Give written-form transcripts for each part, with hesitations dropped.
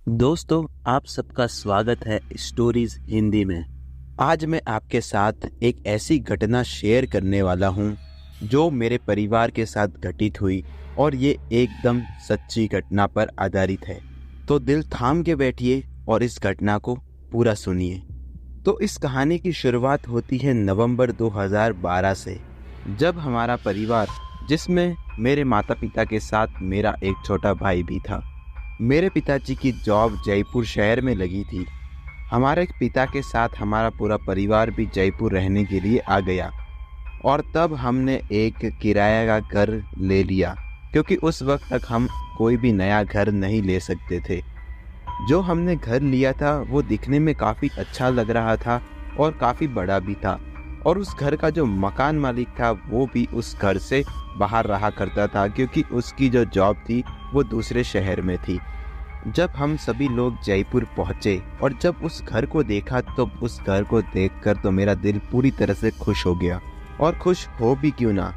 दोस्तों, आप सबका स्वागत है स्टोरीज हिंदी में। आज मैं आपके साथ एक ऐसी घटना शेयर करने वाला हूँ जो मेरे परिवार के साथ घटित हुई और ये एकदम सच्ची घटना पर आधारित है। तो दिल थाम के बैठिए और इस घटना को पूरा सुनिए। तो इस कहानी की शुरुआत होती है नवंबर 2012 से, जब हमारा परिवार, जिसमें मेरे माता पिता के साथ मेरा एक छोटा भाई भी था। मेरे पिताजी की जॉब जयपुर शहर में लगी थी। हमारे पिता के साथ हमारा पूरा परिवार भी जयपुर रहने के लिए आ गया और तब हमने एक किराया का घर ले लिया, क्योंकि उस वक्त तक हम कोई भी नया घर नहीं ले सकते थे। जो हमने घर लिया था वो दिखने में काफ़ी अच्छा लग रहा था और काफ़ी बड़ा भी था, और उस घर का जो मकान मालिक था वो भी उस घर से बाहर रहा करता था, क्योंकि उसकी जो जॉब थी वो दूसरे शहर में थी। जब हम सभी लोग जयपुर पहुंचे और जब उस घर को देखा, तो उस घर को देखकर तो मेरा दिल पूरी तरह से खुश हो गया। और खुश हो भी क्यों ना,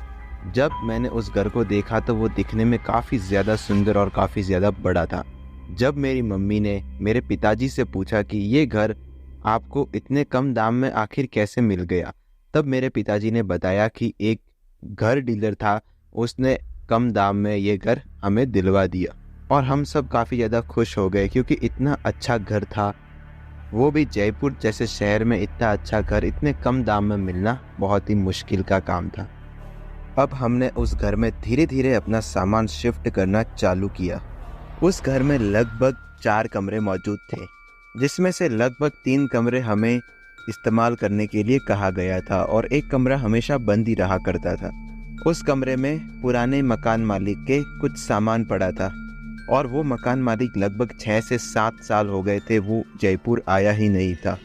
जब मैंने उस घर को देखा तो वो दिखने में काफ़ी ज़्यादा सुंदर और काफ़ी ज़्यादा बड़ा था। जब मेरी मम्मी ने मेरे पिताजी से पूछा कि ये घर आपको इतने कम दाम में आखिर कैसे मिल गया, तब मेरे पिताजी ने बताया कि एक घर डीलर था, उसने कम दाम में ये घर हमें दिलवा दिया। और हम सब काफ़ी ज़्यादा खुश हो गए, क्योंकि इतना अच्छा घर था, वो भी जयपुर जैसे शहर में इतना अच्छा घर इतने कम दाम में मिलना बहुत ही मुश्किल का काम था। अब हमने उस घर में धीरे धीरे अपना सामान शिफ्ट करना चालू किया। उस घर में लगभग 4 कमरे मौजूद थे, जिसमें से लगभग 3 कमरे हमें इस्तेमाल करने के लिए कहा गया था और एक कमरा हमेशा बंद ही रहा करता था। उस कमरे में पुराने मकान मालिक के कुछ सामान पड़ा था, और वो मकान मालिक लगभग 6 से 7 साल हो गए थे वो जयपुर आया ही नहीं था,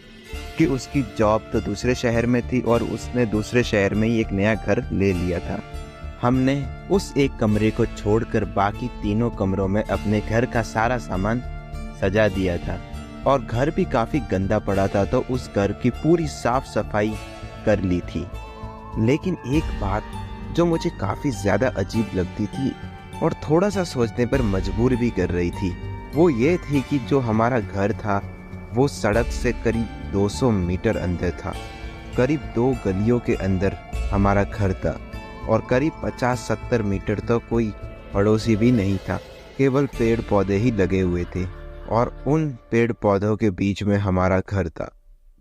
कि उसकी जॉब तो दूसरे शहर में थी और उसने दूसरे शहर में ही एक नया घर ले लिया था। हमने उस एक कमरे को छोड़कर बाकी तीनों कमरों में अपने घर का सारा सामान सजा दिया था, और घर भी काफ़ी गंदा पड़ा था, तो उस घर की पूरी साफ सफाई कर ली थी। लेकिन एक बात जो मुझे काफ़ी ज़्यादा अजीब लगती थी और थोड़ा सा सोचने पर मजबूर भी कर रही थी, वो ये थी कि जो हमारा घर था वो सड़क से करीब 200 मीटर अंदर था। करीब 2 गलियों के अंदर हमारा घर था, और करीब 50-70 मीटर तो कोई पड़ोसी भी नहीं था, केवल पेड़ पौधे ही लगे हुए थे, और उन पेड़ पौधों के बीच में हमारा घर था।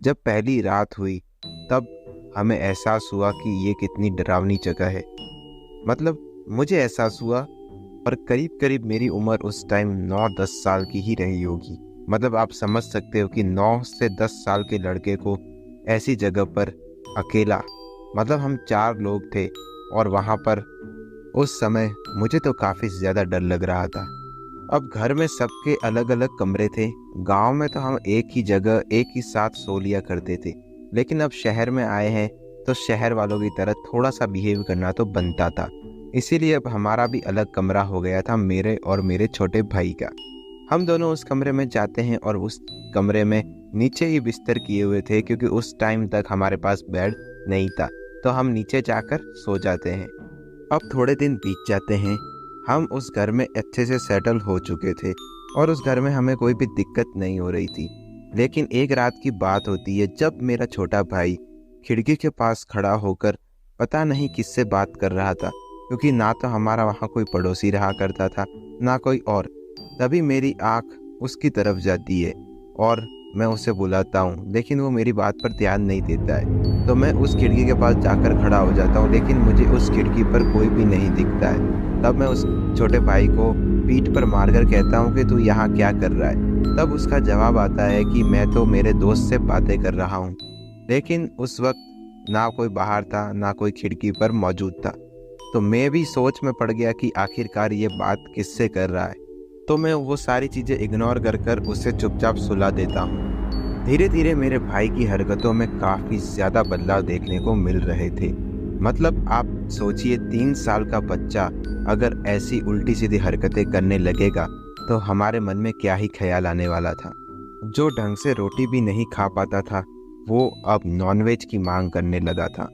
जब पहली रात हुई तब हमें एहसास हुआ कि ये कितनी डरावनी जगह है। मतलब मुझे एहसास हुआ, और करीब करीब मेरी उम्र उस टाइम 9-10 साल की ही रही होगी। मतलब आप समझ सकते हो कि 9 से 10 साल के लड़के को ऐसी जगह पर अकेला, मतलब हम 4 लोग थे, और वहाँ पर उस समय मुझे तो काफ़ी ज़्यादा डर लग रहा था। अब घर में सबके अलग अलग कमरे थे। गांव में तो हम एक ही जगह एक ही साथ सो लिया करते थे, लेकिन अब शहर में आए हैं तो शहर वालों की तरह थोड़ा सा बिहेव करना तो बनता था। इसीलिए अब हमारा भी अलग कमरा हो गया था, मेरे और मेरे छोटे भाई का। हम दोनों उस कमरे में जाते हैं, और उस कमरे में नीचे ही बिस्तर किए हुए थे, क्योंकि उस टाइम तक हमारे पास बेड नहीं था, तो हम नीचे जाकर सो जाते हैं। अब थोड़े दिन बीत जाते हैं, हम उस घर में अच्छे से सेटल हो चुके थे और उस घर में हमें कोई भी दिक्कत नहीं हो रही थी। लेकिन एक रात की बात होती है, जब मेरा छोटा भाई खिड़की के पास खड़ा होकर पता नहीं किससे बात कर रहा था, क्योंकि ना तो हमारा वहाँ कोई पड़ोसी रहा करता था ना कोई और। तभी मेरी आँख उसकी तरफ जाती है और मैं उसे बुलाता हूँ, लेकिन वो मेरी बात पर ध्यान नहीं देता है। तो मैं उस खिड़की के पास जाकर खड़ा हो जाता हूँ, लेकिन मुझे उस खिड़की पर कोई भी नहीं दिखता है। तब मैं उस छोटे भाई को पीठ पर मारकर कहता हूँ कि तू यहाँ क्या कर रहा है। तब उसका जवाब आता है कि मैं तो मेरे दोस्त से बातें कर रहा हूँ। लेकिन उस वक्त ना कोई बाहर था ना कोई खिड़की पर मौजूद था। तो मैं भी सोच में पड़ गया कि आखिरकार ये बात किससे कर रहा है। तो मैं वो सारी चीज़ें इग्नोर कर उसे चुपचाप सुला देता हूँ। धीरे धीरे मेरे भाई की हरकतों में काफ़ी ज़्यादा बदलाव देखने को मिल रहे थे। मतलब आप सोचिए, 3 साल का बच्चा अगर ऐसी उल्टी सीधी हरकतें करने लगेगा तो हमारे मन में क्या ही ख्याल आने वाला था। जो ढंग से रोटी भी नहीं खा पाता था वो अब नॉनवेज की मांग करने लगा था,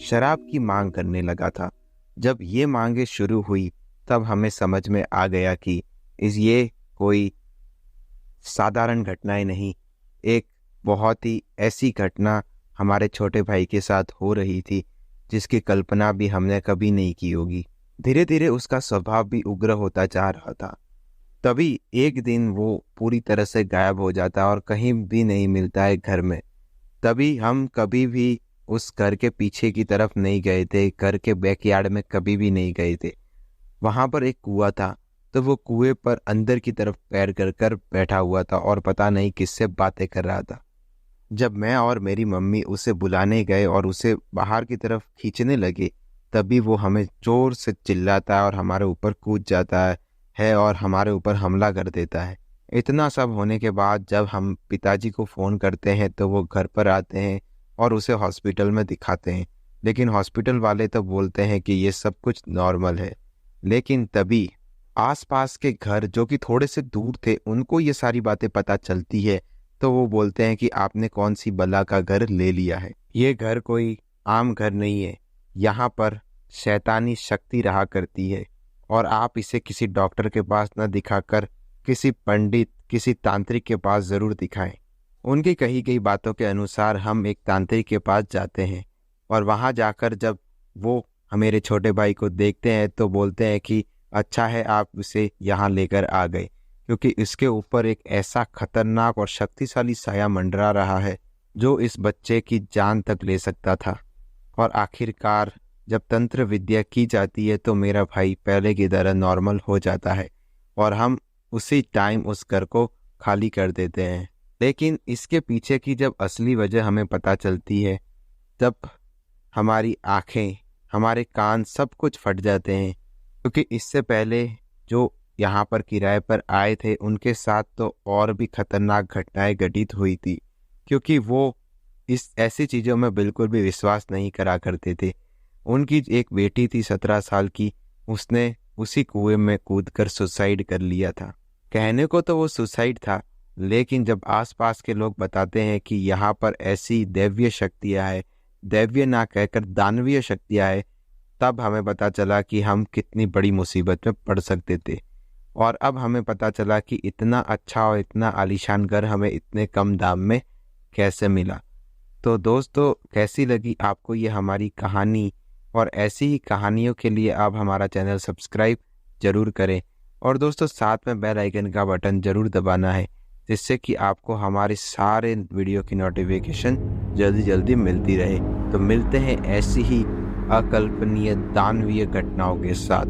शराब की मांग करने लगा था। जब ये मांगे शुरू हुई तब हमें समझ में आ गया कि ये कोई साधारण घटनाएं नहीं, एक बहुत ही ऐसी घटना हमारे छोटे भाई के साथ हो रही थी जिसकी कल्पना भी हमने कभी नहीं की होगी। धीरे धीरे उसका स्वभाव भी उग्र होता जा रहा था। तभी एक दिन वो पूरी तरह से गायब हो जाता और कहीं भी नहीं मिलता है घर में। तभी हम कभी भी उस घर के पीछे की तरफ नहीं गए थे, घर के बैकयार्ड में कभी भी नहीं गए थे। वहां पर एक कुआं था, तो वो कुएं पर अंदर की तरफ पैर कर कर बैठा हुआ था और पता नहीं किससे बातें कर रहा था। जब मैं और मेरी मम्मी उसे बुलाने गए और उसे बाहर की तरफ खींचने लगे, तभी वो हमें जोर से चिल्लाता है और हमारे ऊपर कूद जाता है और हमारे ऊपर हमला कर देता है। इतना सब होने के बाद जब हम पिताजी को फ़ोन करते हैं तो वो घर पर आते हैं और उसे हॉस्पिटल में दिखाते हैं, लेकिन हॉस्पिटल वाले तो बोलते हैं कि ये सब कुछ नॉर्मल है। लेकिन तभी आसपास के घर जो कि थोड़े से दूर थे उनको ये सारी बातें पता चलती है, तो वो बोलते हैं कि आपने कौन सी बला का घर ले लिया है। ये घर कोई आम घर नहीं है, यहाँ पर शैतानी शक्ति रहा करती है और आप इसे किसी डॉक्टर के पास न दिखाकर किसी पंडित, किसी तांत्रिक के पास ज़रूर दिखाएं। उनकी कही गई बातों के अनुसार हम एक तांत्रिक के पास जाते हैं और वहाँ जाकर जब वो मेरे छोटे भाई को देखते हैं तो बोलते हैं कि अच्छा है आप उसे यहाँ लेकर आ गए, क्योंकि इसके ऊपर एक ऐसा खतरनाक और शक्तिशाली साया मंडरा रहा है जो इस बच्चे की जान तक ले सकता था। और आखिरकार जब तंत्र विद्या की जाती है तो मेरा भाई पहले की तरह नॉर्मल हो जाता है और हम उसी टाइम उस घर को खाली कर देते हैं। लेकिन इसके पीछे की जब असली वजह हमें पता चलती है तब हमारी आंखें, हमारे कान सब कुछ फट जाते हैं, क्योंकि इससे पहले जो यहाँ पर किराए पर आए थे उनके साथ तो और भी खतरनाक घटनाएं घटित हुई थी, क्योंकि वो इस ऐसी चीज़ों में बिल्कुल भी विश्वास नहीं करा करते थे। उनकी एक बेटी थी 17 साल की, उसने उसी कुएं में कूदकर सुसाइड कर लिया था। कहने को तो वो सुसाइड था, लेकिन जब आसपास के लोग बताते हैं कि यहाँ पर ऐसी दैवीय शक्तियाँ हैं, दैवीय ना कहकर दानवीय शक्तियाँ हैं, तब हमें पता चला कि हम कितनी बड़ी मुसीबत में पड़ सकते थे। और अब हमें पता चला कि इतना अच्छा और इतना आलीशान घर हमें इतने कम दाम में कैसे मिला। तो दोस्तों, कैसी लगी आपको ये हमारी कहानी? और ऐसी ही कहानियों के लिए आप हमारा चैनल सब्सक्राइब ज़रूर करें और दोस्तों साथ में बेल आइकन का बटन ज़रूर दबाना है, जिससे कि आपको हमारे सारे वीडियो की नोटिफिकेशन जल्दी जल्दी मिलती रहे। तो मिलते हैं ऐसी ही अकल्पनीय दानवीय घटनाओं के साथ।